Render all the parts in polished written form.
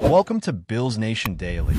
Welcome to Bills Nation Daily,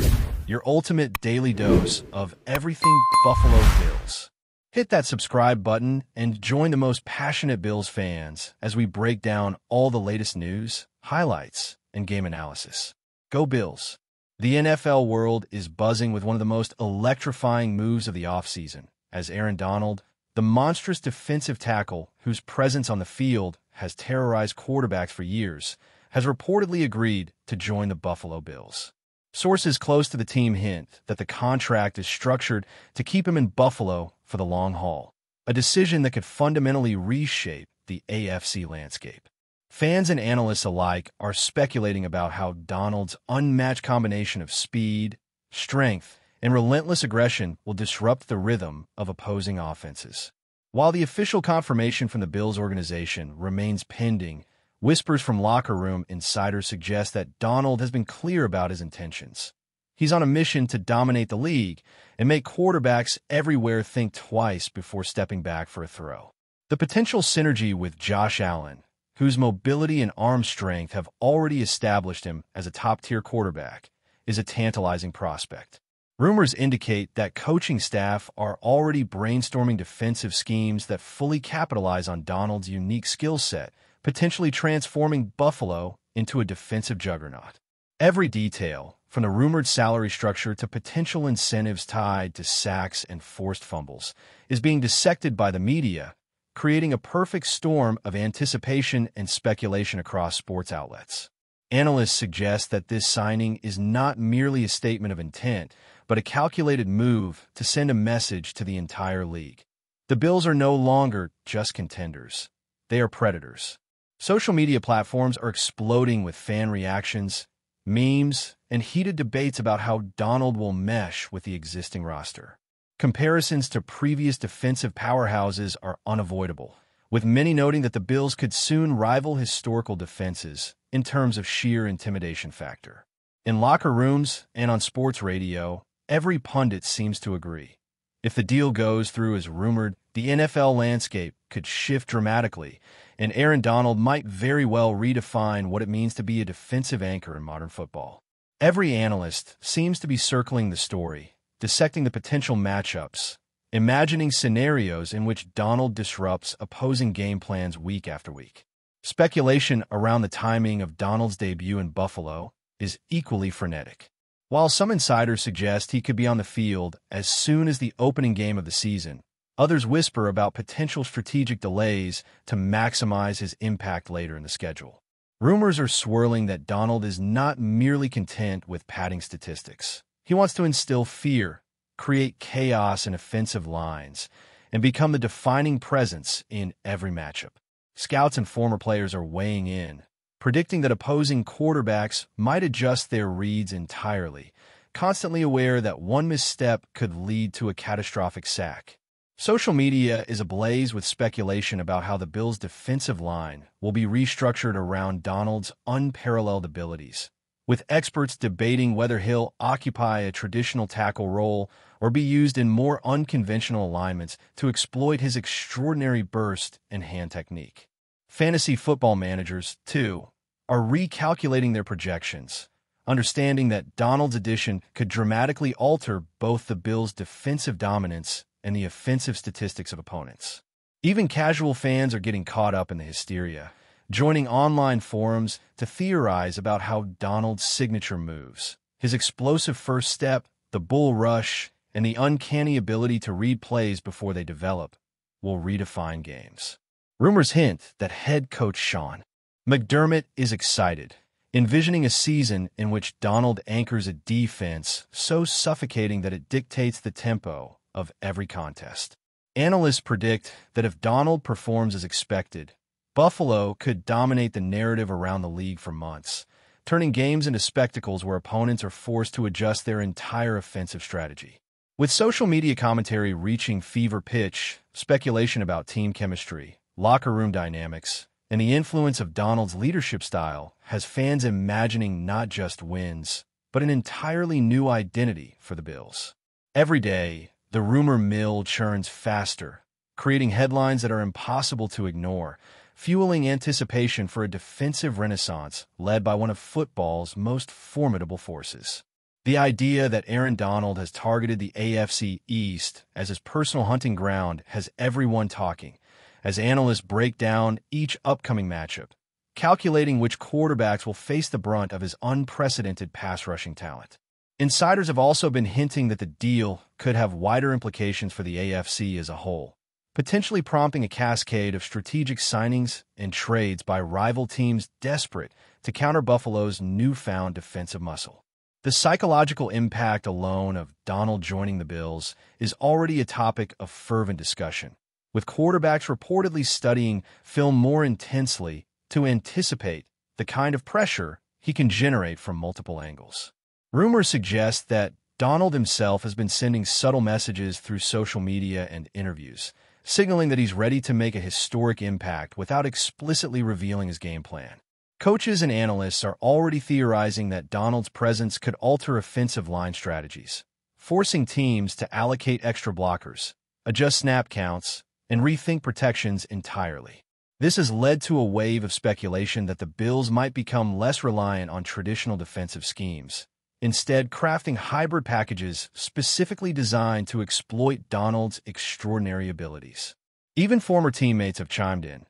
your ultimate daily dose of everything Buffalo Bills. Hit that subscribe button and join the most passionate Bills fans as we break down all the latest news, highlights, and game analysis. Go Bills! The NFL world is buzzing with one of the most electrifying moves of the offseason, as Aaron Donald, the monstrous defensive tackle whose presence on the field has terrorized quarterbacks for years, has reportedly agreed to join the Buffalo Bills. Sources close to the team hint that the contract is structured to keep him in Buffalo for the long haul, a decision that could fundamentally reshape the AFC landscape. Fans and analysts alike are speculating about how Donald's unmatched combination of speed, strength, and relentless aggression will disrupt the rhythm of opposing offenses. While the official confirmation from the Bills organization remains pending, whispers from locker room insiders suggest that Donald has been clear about his intentions. He's on a mission to dominate the league and make quarterbacks everywhere think twice before stepping back for a throw. The potential synergy with Josh Allen, whose mobility and arm strength have already established him as a top-tier quarterback, is a tantalizing prospect. Rumors indicate that coaching staff are already brainstorming defensive schemes that fully capitalize on Donald's unique skill set, potentially transforming Buffalo into a defensive juggernaut. Every detail, from the rumored salary structure to potential incentives tied to sacks and forced fumbles, is being dissected by the media, creating a perfect storm of anticipation and speculation across sports outlets. Analysts suggest that this signing is not merely a statement of intent, but a calculated move to send a message to the entire league. The Bills are no longer just contenders. They are predators. Social media platforms are exploding with fan reactions, memes, and heated debates about how Donald will mesh with the existing roster. Comparisons to previous defensive powerhouses are unavoidable, with many noting that the Bills could soon rival historical defenses in terms of sheer intimidation factor. In locker rooms and on sports radio, every pundit seems to agree. If the deal goes through as rumored, the NFL landscape could shift dramatically, and Aaron Donald might very well redefine what it means to be a defensive anchor in modern football. Every analyst seems to be circling the story, dissecting the potential matchups, imagining scenarios in which Donald disrupts opposing game plans week after week. Speculation around the timing of Donald's debut in Buffalo is equally frenetic. While some insiders suggest he could be on the field as soon as the opening game of the season, others whisper about potential strategic delays to maximize his impact later in the schedule. Rumors are swirling that Donald is not merely content with padding statistics. He wants to instill fear, create chaos in offensive lines, and become the defining presence in every matchup. Scouts and former players are weighing in, predicting that opposing quarterbacks might adjust their reads entirely, constantly aware that one misstep could lead to a catastrophic sack. Social media is ablaze with speculation about how the Bills' defensive line will be restructured around Donald's unparalleled abilities, with experts debating whether he'll occupy a traditional tackle role or be used in more unconventional alignments to exploit his extraordinary burst and hand technique. Fantasy football managers, too, are recalculating their projections, understanding that Donald's addition could dramatically alter both the Bills' defensive dominance and the offensive statistics of opponents. Even casual fans are getting caught up in the hysteria, joining online forums to theorize about how Donald's signature moves, his explosive first step, the bull rush, and the uncanny ability to read plays before they develop, will redefine games. Rumors hint that head coach Sean McDermott is excited, envisioning a season in which Donald anchors a defense so suffocating that it dictates the tempo of every contest. Analysts predict that if Donald performs as expected, Buffalo could dominate the narrative around the league for months, turning games into spectacles where opponents are forced to adjust their entire offensive strategy. With social media commentary reaching fever pitch, speculation about team chemistry, locker room dynamics, and the influence of Donald's leadership style has fans imagining not just wins, but an entirely new identity for the Bills. Every day, the rumor mill churns faster, creating headlines that are impossible to ignore, fueling anticipation for a defensive renaissance led by one of football's most formidable forces. The idea that Aaron Donald has targeted the AFC East as his personal hunting ground has everyone talking, as analysts break down each upcoming matchup, calculating which quarterbacks will face the brunt of his unprecedented pass-rushing talent. Insiders have also been hinting that the deal could have wider implications for the AFC as a whole, potentially prompting a cascade of strategic signings and trades by rival teams desperate to counter Buffalo's newfound defensive muscle. The psychological impact alone of Donald joining the Bills is already a topic of fervent discussion, with quarterbacks reportedly studying film more intensely to anticipate the kind of pressure he can generate from multiple angles. Rumors suggest that Donald himself has been sending subtle messages through social media and interviews, signaling that he's ready to make a historic impact without explicitly revealing his game plan. Coaches and analysts are already theorizing that Donald's presence could alter offensive line strategies, forcing teams to allocate extra blockers, adjust snap counts, and rethink protections entirely. This has led to a wave of speculation that the Bills might become less reliant on traditional defensive schemes, instead crafting hybrid packages specifically designed to exploit Donald's extraordinary abilities. Even former teammates have chimed in,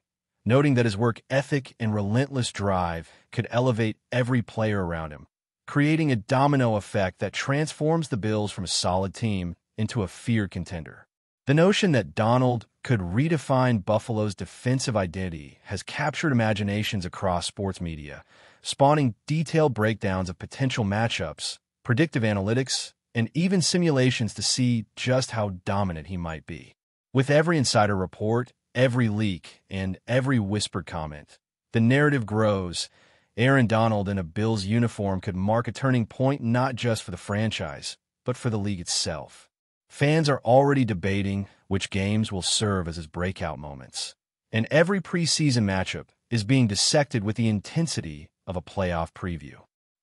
noting that his work ethic and relentless drive could elevate every player around him, creating a domino effect that transforms the Bills from a solid team into a feared contender. The notion that Donald could redefine Buffalo's defensive identity has captured imaginations across sports media, spawning detailed breakdowns of potential matchups, predictive analytics, and even simulations to see just how dominant he might be. With every insider report, every leak, and every whispered comment, the narrative grows. Aaron Donald in a Bills uniform could mark a turning point not just for the franchise, but for the league itself. Fans are already debating which games will serve as his breakout moments, and every preseason matchup is being dissected with the intensity of a playoff preview.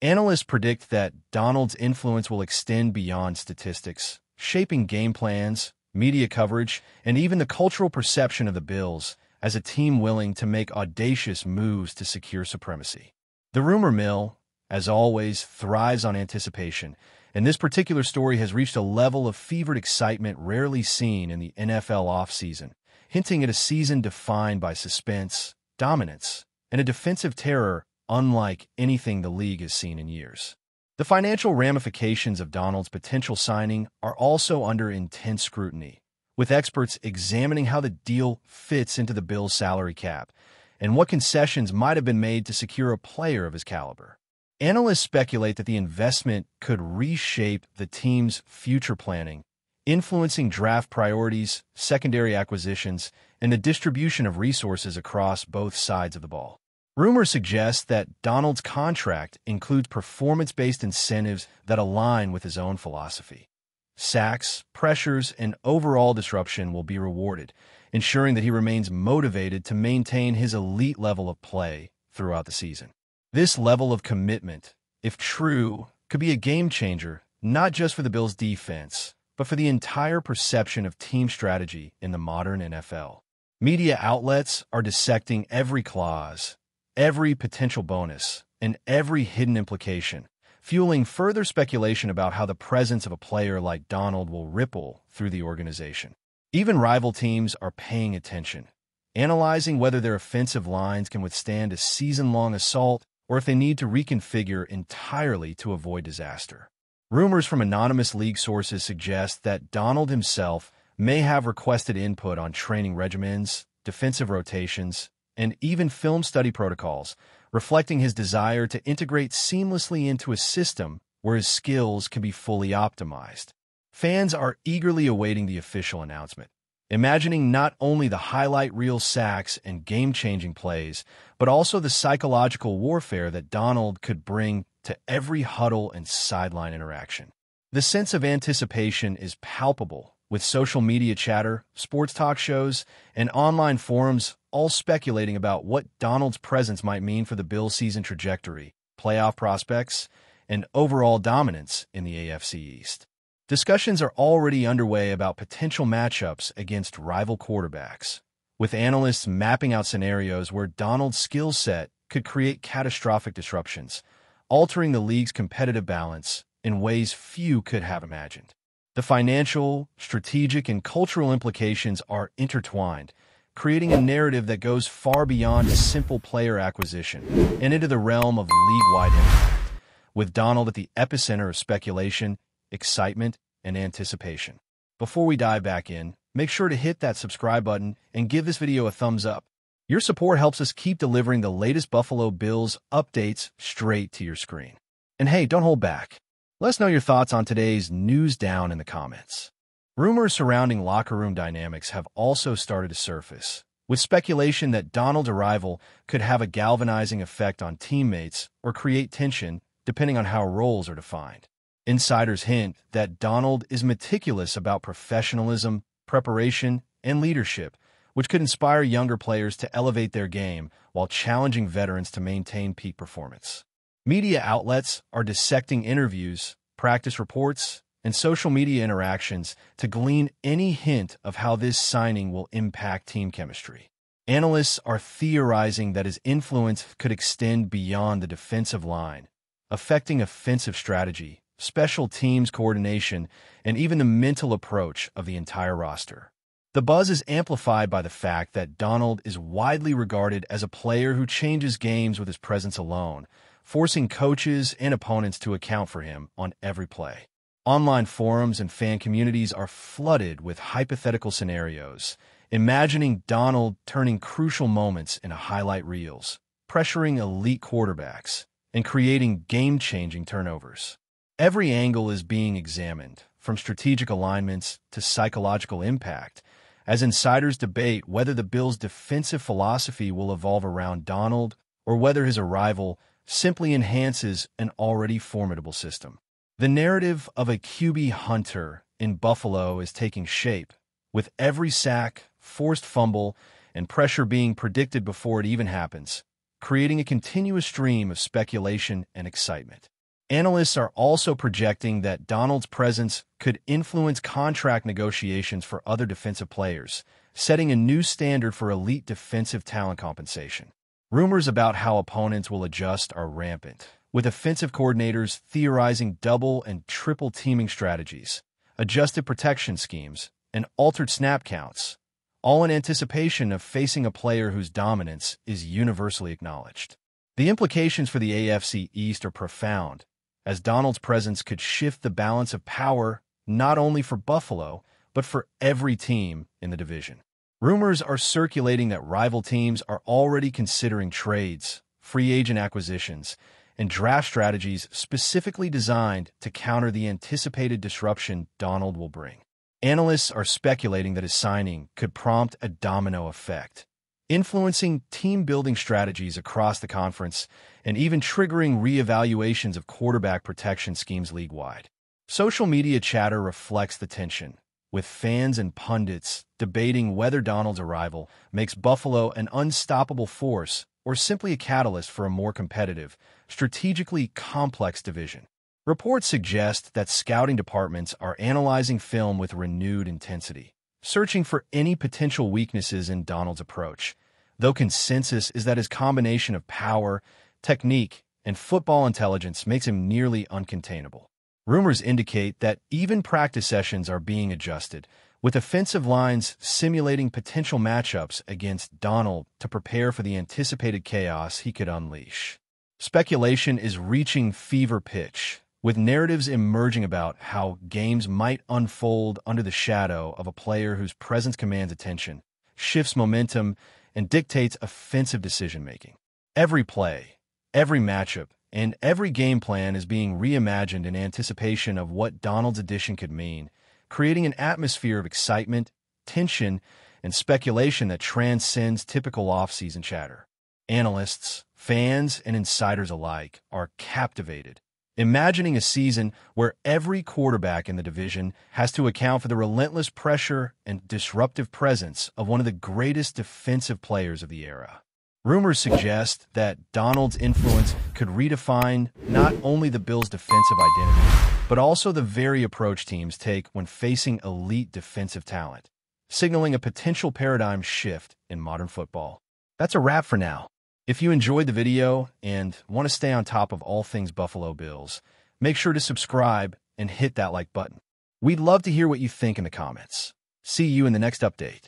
Analysts predict that Donald's influence will extend beyond statistics, shaping game plans, media coverage, and even the cultural perception of the Bills as a team willing to make audacious moves to secure supremacy. The rumor mill, as always, thrives on anticipation, and this particular story has reached a level of fevered excitement rarely seen in the NFL offseason, hinting at a season defined by suspense, dominance, and a defensive terror unlike anything the league has seen in years. The financial ramifications of Donald's potential signing are also under intense scrutiny, with experts examining how the deal fits into the Bills' salary cap and what concessions might have been made to secure a player of his caliber. Analysts speculate that the investment could reshape the team's future planning, influencing draft priorities, secondary acquisitions, and the distribution of resources across both sides of the ball. Rumors suggest that Donald's contract includes performance-based incentives that align with his own philosophy. Sacks, pressures, and overall disruption will be rewarded, ensuring that he remains motivated to maintain his elite level of play throughout the season. This level of commitment, if true, could be a game-changer not just for the Bills' defense, but for the entire perception of team strategy in the modern NFL. Media outlets are dissecting every clause, every potential bonus, and every hidden implication, fueling further speculation about how the presence of a player like Donald will ripple through the organization. Even rival teams are paying attention, analyzing whether their offensive lines can withstand a season-long assault or if they need to reconfigure entirely to avoid disaster. Rumors from anonymous league sources suggest that Donald himself may have requested input on training regimens, defensive rotations, and even film study protocols, reflecting his desire to integrate seamlessly into a system where his skills can be fully optimized. Fans are eagerly awaiting the official announcement, imagining not only the highlight reel sacks and game-changing plays, but also the psychological warfare that Donald could bring to every huddle and sideline interaction. The sense of anticipation is palpable, with social media chatter, sports talk shows, and online forums all speculating about what Donald's presence might mean for the Bills' season trajectory, playoff prospects, and overall dominance in the AFC East. Discussions are already underway about potential matchups against rival quarterbacks, with analysts mapping out scenarios where Donald's skill set could create catastrophic disruptions, altering the league's competitive balance in ways few could have imagined. The financial, strategic, and cultural implications are intertwined, creating a narrative that goes far beyond a simple player acquisition and into the realm of league-wide impact, with Donald at the epicenter of speculation, excitement, and anticipation. Before we dive back in, make sure to hit that subscribe button and give this video a thumbs up. Your support helps us keep delivering the latest Buffalo Bills updates straight to your screen. And hey, don't hold back. Let us know your thoughts on today's news down in the comments. Rumors surrounding locker room dynamics have also started to surface, with speculation that Donald's arrival could have a galvanizing effect on teammates or create tension depending on how roles are defined. Insiders hint that Donald is meticulous about professionalism, preparation, and leadership, which could inspire younger players to elevate their game while challenging veterans to maintain peak performance. Media outlets are dissecting interviews, practice reports, and social media interactions to glean any hint of how this signing will impact team chemistry. Analysts are theorizing that his influence could extend beyond the defensive line, affecting offensive strategy, special teams coordination, and even the mental approach of the entire roster. The buzz is amplified by the fact that Donald is widely regarded as a player who changes games with his presence alone, forcing coaches and opponents to account for him on every play. Online forums and fan communities are flooded with hypothetical scenarios, imagining Donald turning crucial moments into highlight reels, pressuring elite quarterbacks, and creating game-changing turnovers. Every angle is being examined, from strategic alignments to psychological impact, as insiders debate whether the Bills' defensive philosophy will evolve around Donald or whether his arrival simply enhances an already formidable system. The narrative of a QB hunter in Buffalo is taking shape, with every sack, forced fumble, and pressure being predicted before it even happens, creating a continuous stream of speculation and excitement. Analysts are also projecting that Donald's presence could influence contract negotiations for other defensive players, setting a new standard for elite defensive talent compensation. Rumors about how opponents will adjust are rampant, with offensive coordinators theorizing double and triple teaming strategies, adjusted protection schemes, and altered snap counts, all in anticipation of facing a player whose dominance is universally acknowledged. The implications for the AFC East are profound, as Donald's presence could shift the balance of power not only for Buffalo, but for every team in the division. Rumors are circulating that rival teams are already considering trades, free agent acquisitions, and draft strategies specifically designed to counter the anticipated disruption Donald will bring. Analysts are speculating that his signing could prompt a domino effect, influencing team-building strategies across the conference and even triggering reevaluations of quarterback protection schemes league-wide. Social media chatter reflects the tension, with fans and pundits debating whether Donald's arrival makes Buffalo an unstoppable force or simply a catalyst for a more competitive, strategically complex division. Reports suggest that scouting departments are analyzing film with renewed intensity, searching for any potential weaknesses in Donald's approach, though consensus is that his combination of power, technique, and football intelligence makes him nearly uncontainable. Rumors indicate that even practice sessions are being adjusted, with offensive lines simulating potential matchups against Donald to prepare for the anticipated chaos he could unleash. Speculation is reaching fever pitch, with narratives emerging about how games might unfold under the shadow of a player whose presence commands attention, shifts momentum, and dictates offensive decision-making. Every play, every matchup, and every game plan is being reimagined in anticipation of what Donald's addition could mean, creating an atmosphere of excitement, tension, and speculation that transcends typical off-season chatter. Analysts, fans, and insiders alike are captivated, imagining a season where every quarterback in the division has to account for the relentless pressure and disruptive presence of one of the greatest defensive players of the era. Rumors suggest that Donald's influence could redefine not only the Bills' defensive identity, but also the very approach teams take when facing elite defensive talent, signaling a potential paradigm shift in modern football. That's a wrap for now. If you enjoyed the video and want to stay on top of all things Buffalo Bills, make sure to subscribe and hit that like button. We'd love to hear what you think in the comments. See you in the next update.